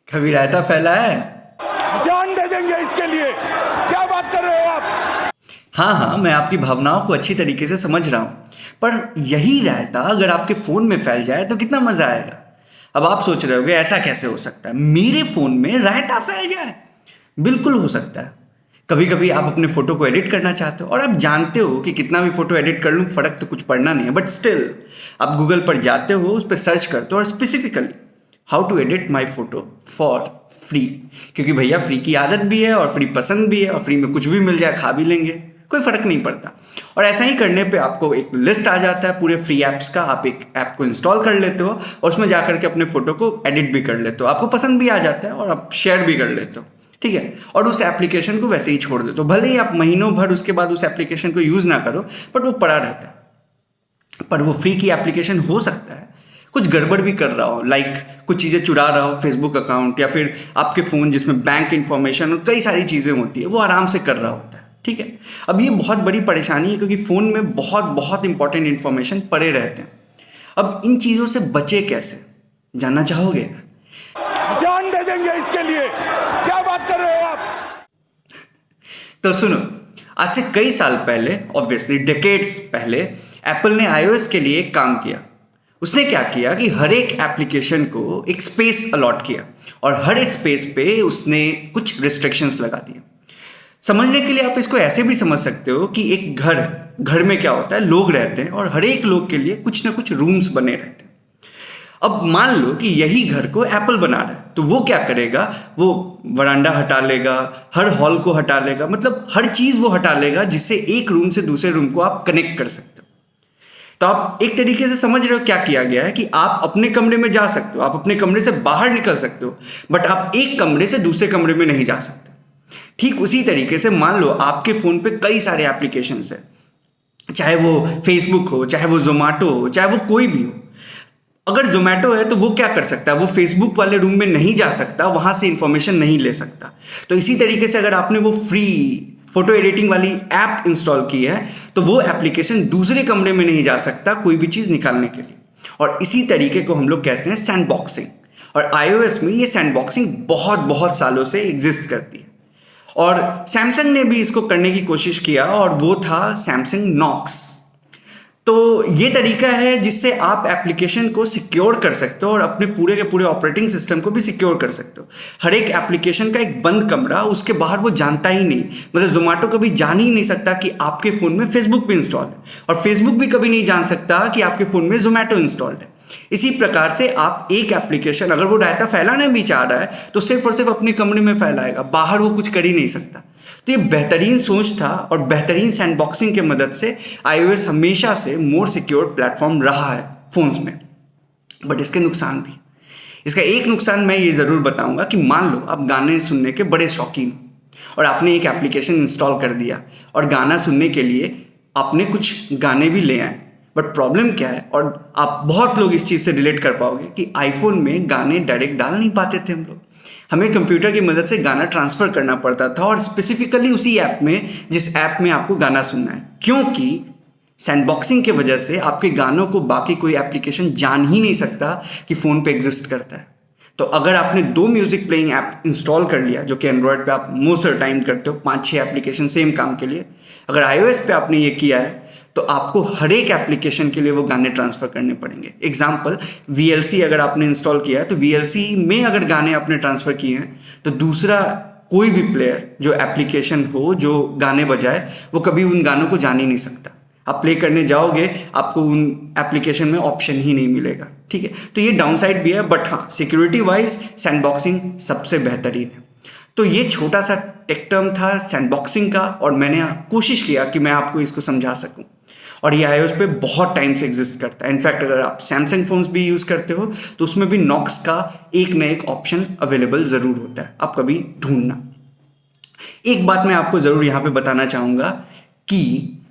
कभी रायता फैला है? जान दे देंगे इसके लिए। क्या बात कर रहे हो आप? हाँ हाँ, मैं आपकी भावनाओं को अच्छी तरीके से समझ रहा हूँ, पर यही रायता अगर आपके फ़ोन में फैल जाए तो कितना मज़ा आएगा। अब आप सोच रहे होगे ऐसा कैसे हो सकता है, मेरे फ़ोन में रायता फैल जाए? बिल्कुल हो सकता है। कभी कभी आप अपने फ़ोटो को एडिट करना चाहते हो और आप जानते हो कि कितना भी फ़ोटो एडिट कर लूँ फ़र्क तो कुछ पड़ना नहीं है, बट स्टिल आप गूगल पर जाते हो, उस पर सर्च करते हो और specifically how to edit my photo for free, क्योंकि भैया फ्री की आदत भी है और फ्री पसंद भी है और फ्री में कुछ भी मिल जाए खा भी लेंगे, कोई फ़र्क नहीं पड़ता। और ऐसा ही करने पे आपको एक लिस्ट आ जाता है पूरे फ्री ऐप्स का, आप एक ऐप को इंस्टॉल कर लेते हो और उसमें जा करके अपने फ़ोटो को एडिट भी कर लेते हो, आपको पसंद भी आ जाता है और आप शेयर भी कर लेते हो, ठीक है। और उस एप्लीकेशन को वैसे ही छोड़ देते हो, भले ही आप महीनों भर उसके बाद उस एप्लीकेशन को यूज़ ना करो, बट वो पड़ा रहता है। पर वो फ्री की एप्लीकेशन हो सकता है कुछ गड़बड़ भी कर रहा हो, लाइक कुछ चीज़ें चुरा रहा हो, फेसबुक अकाउंट या फिर आपके फ़ोन जिसमें बैंक इन्फॉर्मेशन और कई सारी चीज़ें होती है वो आराम से कर रहा होता है, ठीक है। अब ये बहुत बड़ी परेशानी है क्योंकि फ़ोन में बहुत बहुत इंपॉर्टेंट इन्फॉर्मेशन पड़े रहते हैं। अब इन चीज़ों से बचे कैसे, जानना चाहोगे? जान दे देंगे इसके लिए। क्या बात कर रहे हो आप? तो सुनो, आज से कई साल पहले, ऑब्वियसली डेकेड्स पहले, एप्पल ने आईओएस के लिए एक काम किया। उसने क्या किया कि हर एक एप्लीकेशन को एक स्पेस अलॉट किया और हर स्पेस पे उसने कुछ रिस्ट्रिक्शंस लगा दिए। समझने के लिए आप इसको ऐसे भी समझ सकते हो कि एक घर में क्या होता है, लोग रहते हैं और हर एक लोग के लिए कुछ ना कुछ रूम्स बने रहते हैं। अब मान लो कि यही घर को एप्पल बना रहा है, तो वो क्या करेगा, वो वरांडा हटा लेगा, हर हॉल को हटा लेगा, मतलब हर चीज़ वो हटा लेगा जिससे एक रूम से दूसरे रूम को आप कनेक्ट कर सकते हो। तो आप एक तरीके से समझ रहे हो क्या किया गया है कि आप अपने कमरे में जा सकते हो, आप अपने कमरे से बाहर निकल सकते हो, बट आप एक कमरे से दूसरे कमरे में नहीं जा सकते। ठीक उसी तरीके से मान लो आपके फ़ोन पे कई सारे एप्लीकेशंस हैं, चाहे वो फेसबुक हो, चाहे वो जोमेटो हो, चाहे वो कोई भी हो। अगर जोमेटो है तो वो क्या कर सकता है, वो फेसबुक वाले रूम में नहीं जा सकता, वहाँ से इंफॉर्मेशन नहीं ले सकता। तो इसी तरीके से अगर आपने वो फ्री फोटो एडिटिंग वाली ऐप इंस्टॉल की है तो वो एप्लीकेशन दूसरे कमरे में नहीं जा सकता कोई भी चीज़ निकालने के लिए। और इसी तरीके को हम लोग कहते हैं सैंडबॉक्सिंग, और आईओएस में ये सैंडबॉक्सिंग बहुत बहुत सालों से एग्जिस्ट करती है। और सैमसंग ने भी इसको करने की कोशिश किया और वो था सैमसंग नॉक्स। तो ये तरीका है जिससे आप एप्लीकेशन को सिक्योर कर सकते हो और अपने पूरे के पूरे ऑपरेटिंग सिस्टम को भी सिक्योर कर सकते हो। हर एक एप्लीकेशन का एक बंद कमरा, उसके बाहर वो जानता ही नहीं, मतलब जोमेटो कभी जान ही नहीं सकता कि आपके फ़ोन में फेसबुक भी इंस्टॉल है और फेसबुक भी कभी नहीं जान सकता कि आपके फ़ोन में जोमेटो इंस्टॉल्ड है। इसी प्रकार से आप एक एप्लीकेशन अगर वो रायता फैलाना भी चाह रहा है तो सिर्फ और सिर्फ अपने कमरे में फैलाएगा, बाहर वो कुछ कर ही नहीं सकता। तो ये बेहतरीन सोच था और बेहतरीन सैंडबॉक्सिंग की मदद से आईओएस हमेशा से मोर सिक्योर प्लेटफॉर्म रहा है फ़ोन्स में। बट इसके नुकसान भी, इसका एक नुकसान मैं ये ज़रूर बताऊंगा कि मान लो आप गाने सुनने के बड़े शौकीन हो और आपने एक एप्लीकेशन इंस्टॉल कर दिया और गाना सुनने के लिए आपने कुछ गाने भी ले आए, बट प्रॉब्लम क्या है, और आप बहुत लोग इस चीज़ से रिलेट कर पाओगे कि आईफोन में गाने डायरेक्ट डाल नहीं पाते थे हम लोग, हमें कंप्यूटर की मदद से गाना ट्रांसफ़र करना पड़ता था और स्पेसिफिकली उसी ऐप में जिस ऐप में आपको गाना सुनना है, क्योंकि सैंडबॉक्सिंग की वजह से आपके गानों को बाकी कोई एप्लीकेशन जान ही नहीं सकता कि फ़ोन पे एग्जिस्ट करता है। तो अगर आपने 2 म्यूज़िक प्लेइंग ऐप इंस्टॉल कर लिया, जो कि एंड्रॉयड पे आप मोस्ट ऑफ द टाइम करते हो, 5-6 एप्लीकेशन सेम काम के लिए, अगर आईओएस पे आपने ये किया है तो आपको हर एक एप्लीकेशन के लिए वो गाने ट्रांसफ़र करने पड़ेंगे। एग्जाम्पल, वीएलसी अगर आपने इंस्टॉल किया है तो वीएलसी में अगर गाने आपने ट्रांसफ़र किए हैं तो दूसरा कोई भी प्लेयर जो एप्लीकेशन हो जो गाने बजाए वो कभी उन गानों को जान ही नहीं सकता। आप प्ले करने जाओगे आपको उन एप्लीकेशन में ऑप्शन ही नहीं मिलेगा, ठीक है। तो ये डाउन साइड भी है, बट हाँ सिक्योरिटी वाइज सैंडबॉक्सिंग सबसे बेहतरीन है। तो ये छोटा सा टेक टर्म था सैंडबॉक्सिंग का और मैंने कोशिश किया कि मैं आपको इसको समझा सकूं। और ये आईओएस पे बहुत टाइम से एग्जिस्ट करता है। इनफैक्ट अगर आप सैमसंग फ़ोन्स भी यूज़ करते हो तो उसमें भी नॉक्स का एक ना एक ऑप्शन अवेलेबल ज़रूर होता है, आप कभी ढूंढना। एक बात मैं आपको ज़रूर यहाँ पे बताना चाहूँगा कि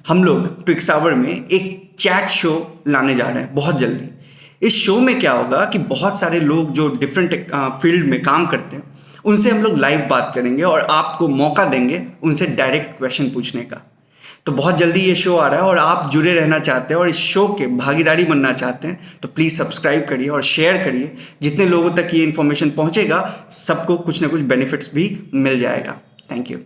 हम लोग पिक्सावर में एक चैट शो लाने जा रहे हैं बहुत जल्दी। इस शो में क्या होगा कि बहुत सारे लोग जो डिफरेंट फील्ड में काम करते हैं उनसे हम लोग लाइव बात करेंगे और आपको मौका देंगे उनसे डायरेक्ट क्वेश्चन पूछने का। तो बहुत जल्दी ये शो आ रहा है और आप जुड़े रहना चाहते हैं और इस शो के भागीदारी बनना चाहते हैं तो प्लीज़ सब्सक्राइब करिए और शेयर करिए। जितने लोगों तक ये इन्फॉर्मेशन पहुंचेगा सबको कुछ ना कुछ बेनिफिट्स भी मिल जाएगा। Thank you.